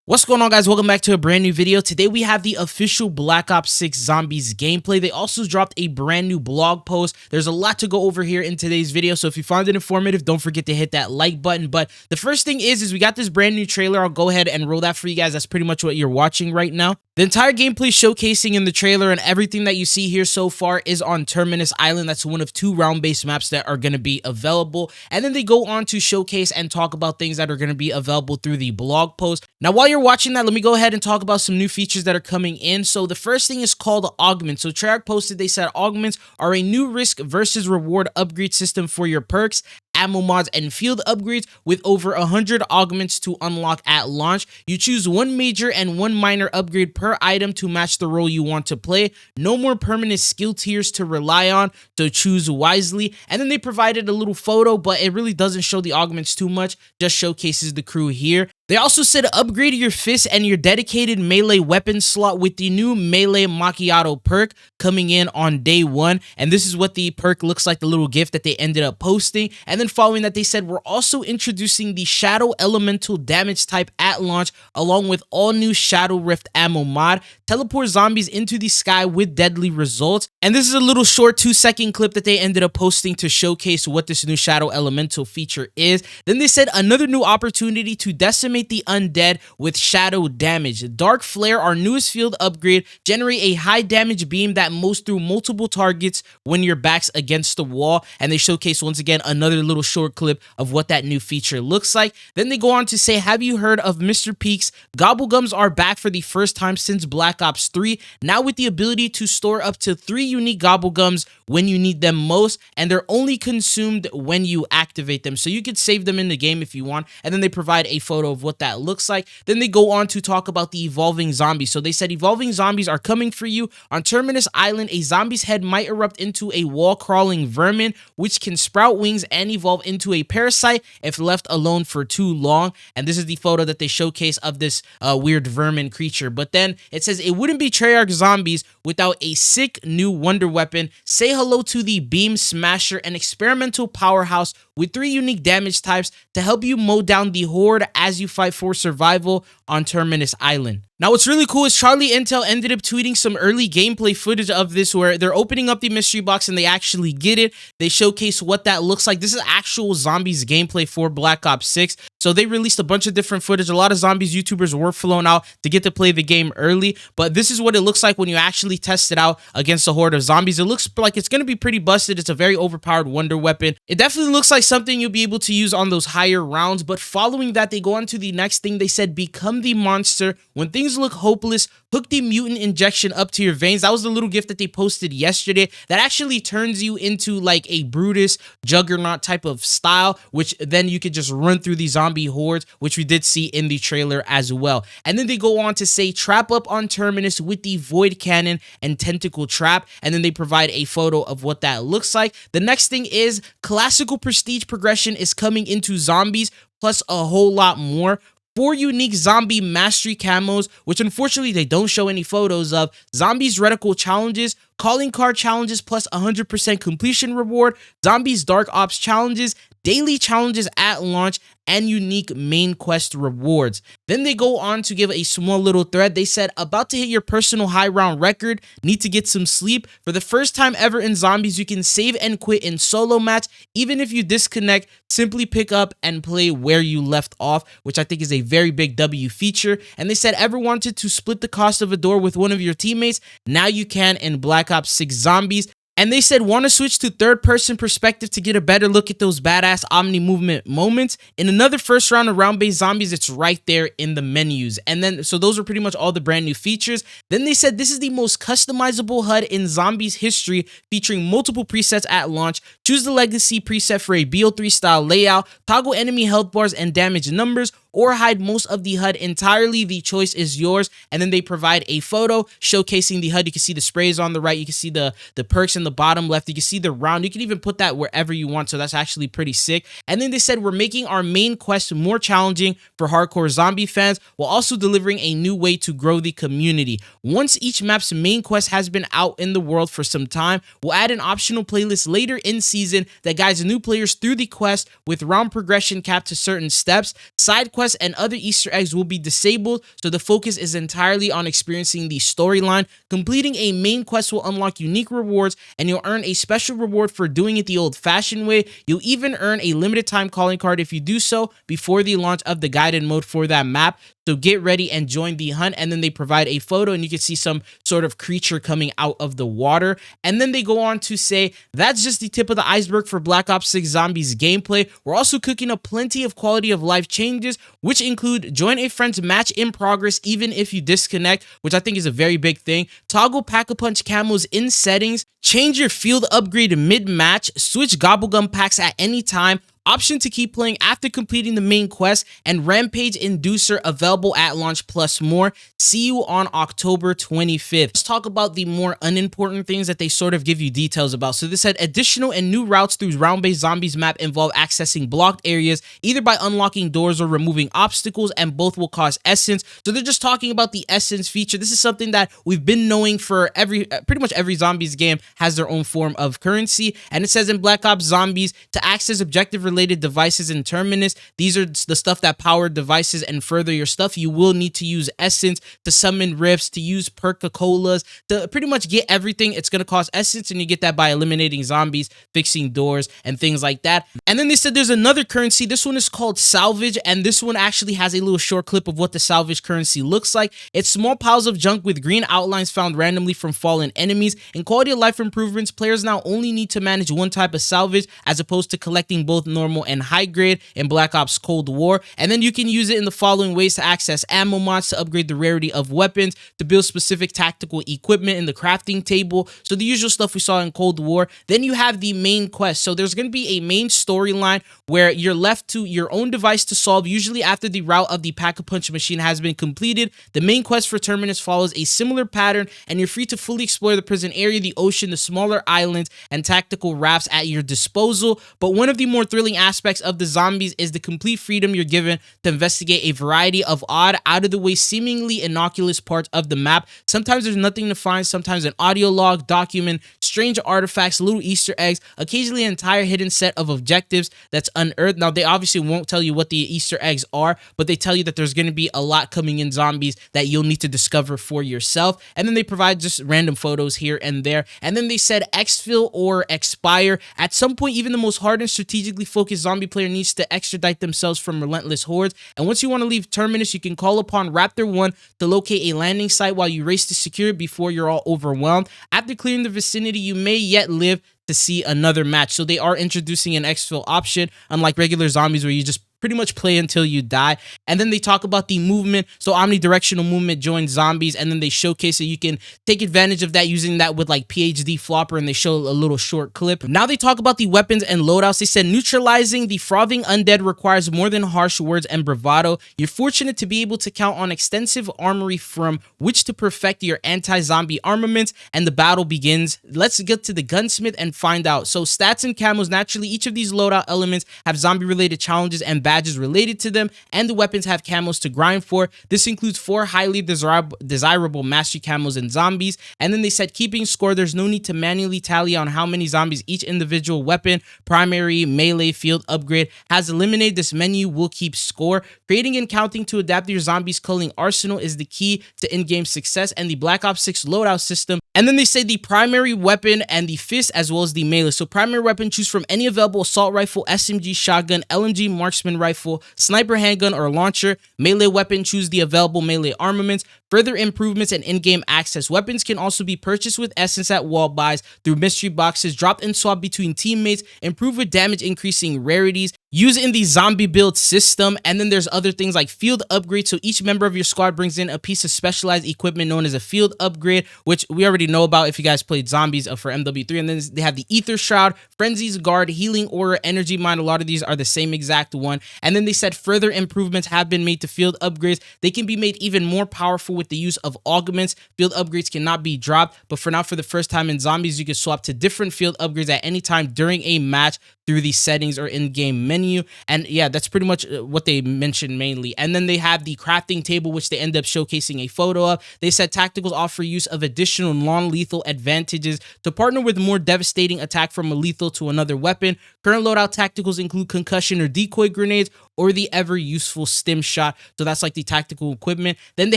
What's going on, guys? Welcome back to a brand new video. Today we have the official Black Ops 6 Zombies gameplay. They also dropped a brand new blog post. There's a lot to go over here in today's video, so if you found it informative, don't forget to hit that like button. But the first thing is we got this brand new trailer. I'll go ahead and roll that for you guys. That's pretty much what you're watching right now. The entire gameplay showcasing in the trailer and everything that you see here so far is on Terminus Island. That's one of two round-based maps that are going to be available. And then they go on to showcase and talk about things that are going to be available through the blog post. Now, while you're watching that, let me go ahead and talk about some new features that are coming in. So the first thing is called Augments. So Treyarch posted, they said Augments are a new risk versus reward upgrade system for your perks, ammo mods, and field upgrades with over 100 augments to unlock at launch. You choose one major and one minor upgrade per item to match the role you want to play. No more permanent skill tiers to rely on, so choose wisely. And then they provided a little photo, but it really doesn't show the augments too much, just showcases the crew here. They also said upgrade your fist and your dedicated melee weapon slot with the new melee Macchiato perk coming in on day one. And this is what the perk looks like, the little gift that they ended up posting. And then following that, they said we're also introducing the Shadow Elemental damage type at launch, along with all new Shadow Rift ammo mod. Teleport zombies into the sky with deadly results. And this is a little short 2-second clip that they ended up posting to showcase what this new Shadow Elemental feature is. Then they said another new opportunity to decimate the undead with shadow damage. Dark Flare, our newest field upgrade, generate a high damage beam that moves through multiple targets when your back's against the wall. And they showcase once again another little short clip of what that new feature looks like. Then they go on to say, have you heard of Mr. Peak's Gobblegums are back for the first time since Black Ops 3, now with the ability to store up to 3 unique Gobblegums when you need them most, and they're only consumed when you activate them. So you could save them in the game if you want. And then they provide a photo of what that looks like. Then they go on to talk about the evolving zombies. So they said evolving zombies are coming for you. On Terminus Island, a zombie's head might erupt into a wall-crawling vermin, which can sprout wings and evolve into a parasite if left alone for too long. And this is the photo that they showcase of this weird vermin creature. But then it says it wouldn't be Treyarch zombies without a sick new wonder weapon. Say hello to the Beamsmasher, an experimental powerhouse with 3 unique damage types to help you mow down the horde as you fight for survival on Terminus Island. Now, what's really cool is Charlie Intel ended up tweeting some early gameplay footage of this where they're opening up the mystery box and they actually get it. They showcase what that looks like. This is actual zombies gameplay for Black Ops 6. So they released a bunch of different footage. A lot of zombies YouTubers were flown out to get to play the game early, but this is what it looks like when you actually test it out against a horde of zombies. It looks like it's going to be pretty busted. It's a very overpowered wonder weapon. It definitely looks like something you'll be able to use on those higher rounds, but following that, they go on to the next thing. They said, become the monster. When things look hopeless, hook the mutant injection up to your veins. That was the little gift that they posted yesterday that actually turns you into like a Brutus Juggernaut type of style, which then you could just run through the zombie hordes, which we did see in the trailer as well. And then they go on to say, trap up on Terminus with the Void Cannon and Tentacle Trap. And then they provide a photo of what that looks like. The next thing is classical prestige progression is coming into zombies, plus a whole lot more. 4 unique zombie mastery camos, which unfortunately they don't show any photos of. Zombies reticle challenges, calling card challenges plus 100% completion reward, zombies dark ops challenges, daily challenges at launch, and unique main quest rewards. Then they go on to give a small little thread. They said, about to hit your personal high round record, need to get some sleep. For the first time ever in zombies, you can save and quit in solo match. Even if you disconnect, simply pick up and play where you left off, which I think is a very big W feature. And they said, ever wanted to split the cost of a door with one of your teammates? Now you can in Black Ops 6 Zombies. And they said, want to switch to third-person perspective to get a better look at those badass omni-movement moments? In another first round of round-based zombies, it's right there in the menus. And then, so those are pretty much all the brand new features. Then they said, this is the most customizable HUD in zombies history, featuring multiple presets at launch. Choose the legacy preset for a BO3 style layout, toggle enemy health bars and damage numbers, or hide most of the HUD entirely. The choice is yours. And then they provide a photo showcasing the HUD. You can see the sprays on the right. You can see the perks in the bottom left. You can see the round. You can even put that wherever you want. So that's actually pretty sick. And then they said, we're making our main quest more challenging for hardcore zombie fans, while also delivering a new way to grow the community. Once each map's main quest has been out in the world for some time, we'll add an optional playlist later in season that guides new players through the quest with round progression capped to certain steps. Side quests quests and other Easter eggs will be disabled, so the focus is entirely on experiencing the storyline. Completing a main quest will unlock unique rewards, and you'll earn a special reward for doing it the old-fashioned way. You'll even earn a limited time calling card if you do so before the launch of the guided mode for that map. So get ready and join the hunt. And then they provide a photo and you can see some sort of creature coming out of the water. And then they go on to say, that's just the tip of the iceberg for Black Ops 6 Zombies gameplay. We're also cooking up plenty of quality of life changes, which include join a friend's match in progress even if you disconnect, which I think is a very big thing. Toggle Pack-a-Punch camos in settings, change your field upgrade mid-match, switch Gobblegum packs at any time, option to keep playing after completing the main quest, and Rampage Inducer available at launch plus more. See you on October 25th. Let's talk about the more unimportant things that they sort of give you details about. So this said additional and new routes through round-based zombies map involve accessing blocked areas either by unlocking doors or removing obstacles, and both will cost essence. So they're just talking about the essence feature. This is something that we've been knowing for pretty much every zombies game has their own form of currency. And it says in Black Ops Zombies, to access objective related devices in Terminus, these are the stuff that power devices and further your stuff, you will need to use essence. To summon rifts, to use Perk-a-Colas, to pretty much get everything, it's going to cost essence, and you get that by eliminating zombies, fixing doors, and things like that. And then they said there's another currency. This one is called Salvage, and this one actually has a little short clip of what the Salvage currency looks like. It's small piles of junk with green outlines found randomly from fallen enemies. In quality of life improvements, players now only need to manage one type of salvage as opposed to collecting both normal and high grade in Black Ops Cold War. And then you can use it in the following ways: to access ammo mods, to upgrade the rarity of weapons, to build specific tactical equipment in the crafting table. So the usual stuff we saw in Cold War. Then you have the main quest. So there's going to be a main storyline where you're left to your own device to solve, usually after the route of the Pack-a-Punch machine has been completed. The main quest for Terminus follows a similar pattern, and you're free to fully explore the prison area, the ocean, the smaller islands, and tactical rafts at your disposal. But one of the more thrilling aspects of the zombies is the complete freedom you're given to investigate a variety of odd, out-of-the-way, seemingly innocuous parts of the map. Sometimes there's nothing to find, sometimes an audio log, document, strange artifacts, little Easter eggs, occasionally an entire hidden set of objectives that's unearthed. Now, they obviously won't tell you what the Easter eggs are, but they tell you that there's going to be a lot coming in zombies that you'll need to discover for yourself. And then they provide just random photos here and there. And then they said Exfil or expire. At some point, even the most hardened, strategically focused zombie player needs to extradite themselves from relentless hordes. And once you want to leave Terminus, you can call upon Raptor 1 to locate a landing site while you race to secure it before you're all overwhelmed. After clearing the vicinity, you may yet live to see another match. So they are introducing an exfil option, unlike regular zombies where you just pretty much play until you die. And then they talk about the movement. So omnidirectional movement joins zombies, and then they showcase that you can take advantage of that using that with like PhD Flopper, and they show a little short clip. Now they talk about the weapons and loadouts. They said neutralizing the frothing undead requires more than harsh words and bravado. You're fortunate to be able to count on extensive armory from which to perfect your anti-zombie armaments, and the battle begins. Let's get to the gunsmith and find out. So stats and camos, naturally each of these loadout elements have zombie related challenges and badges related to them, and the weapons have camos to grind for. This includes 4 highly desirable mastery camos and zombies. And then they said keeping score, there's no need to manually tally on how many zombies each individual weapon, primary, melee, field upgrade has eliminated. This menu will keep score. Creating and counting to adapt your zombies culling arsenal is the key to in-game success, and the Black Ops 6 loadout system. And then they say the primary weapon and the fist as well as the melee. So primary weapon, choose from any available assault rifle, SMG, shotgun, LMG, marksman rifle, sniper handgun, or launcher. Melee weapon, choose the available melee armaments. Further improvements and in-game access. Weapons can also be purchased with essence at wall buys, through mystery boxes, dropped and swapped between teammates, improved with damage increasing rarities, used in the zombie build system. And then there's other things like field upgrades. So each member of your squad brings in a piece of specialized equipment known as a field upgrade, which we already know about if you guys played zombies for MW3. And then they have the Ether Shroud, Frenzy's Guard, Healing Aura, Energy Mine. A lot of these are the same exact one. And then they said further improvements have been made to field upgrades. They can be made even more powerful with the use of augments. Field upgrades cannot be dropped, but for now, for the first time in zombies, you can swap to different field upgrades at any time during a match through the settings or in-game menu. And yeah, that's pretty much what they mentioned mainly. And then they have the crafting table, which they end up showcasing a photo of. They said tacticals offer use of additional non-lethal advantages to partner with more devastating attack from a lethal to another weapon. Current loadout tacticals include concussion or decoy grenades, or the ever useful stim shot. So that's like the tactical equipment. Then they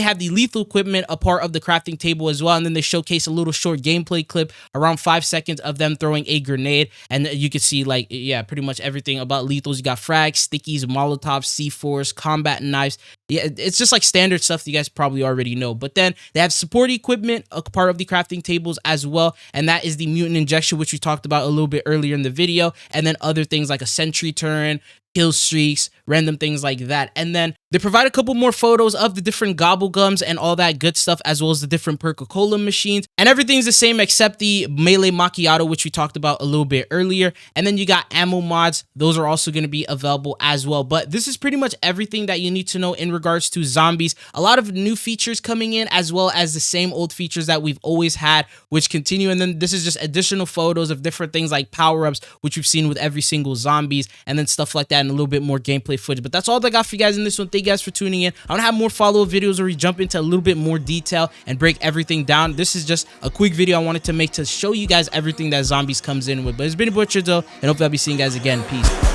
have the lethal equipment, a part of the crafting table as well. And then they showcase a little short gameplay clip, around 5 seconds of them throwing a grenade. And you can see, like, yeah, pretty much everything about lethals. You got frags, stickies, molotovs, C4s, combat knives. Yeah, it's just like standard stuff you guys probably already know. But then they have support equipment, a part of the crafting tables as well. And that is the mutant injection, which we talked about a little bit earlier in the video. And then other things like a sentry turn, kill streaks, random things like that. And then they provide a couple more photos of the different Gobblegums and all that good stuff, as well as the different Perk-a-Cola machines. And everything's the same except the melee Macchiato, which we talked about a little bit earlier. And then you got ammo mods. Those are also going to be available as well. But this is pretty much everything that you need to know in regards to zombies. A lot of new features coming in, as well as the same old features that we've always had, which continue. And then this is just additional photos of different things like power-ups, which we've seen with every single zombies, and then stuff like that, and a little bit more gameplay footage. But that's all I got for you guys in this one. Thank you guys for tuning in. I'm gonna have more follow-up videos where we jump into a little bit more detail and break everything down. This is just a quick video I wanted to make to show you guys everything that zombies comes in with. But it's been a butcher though, and hopefully I'll be seeing you guys again. Peace.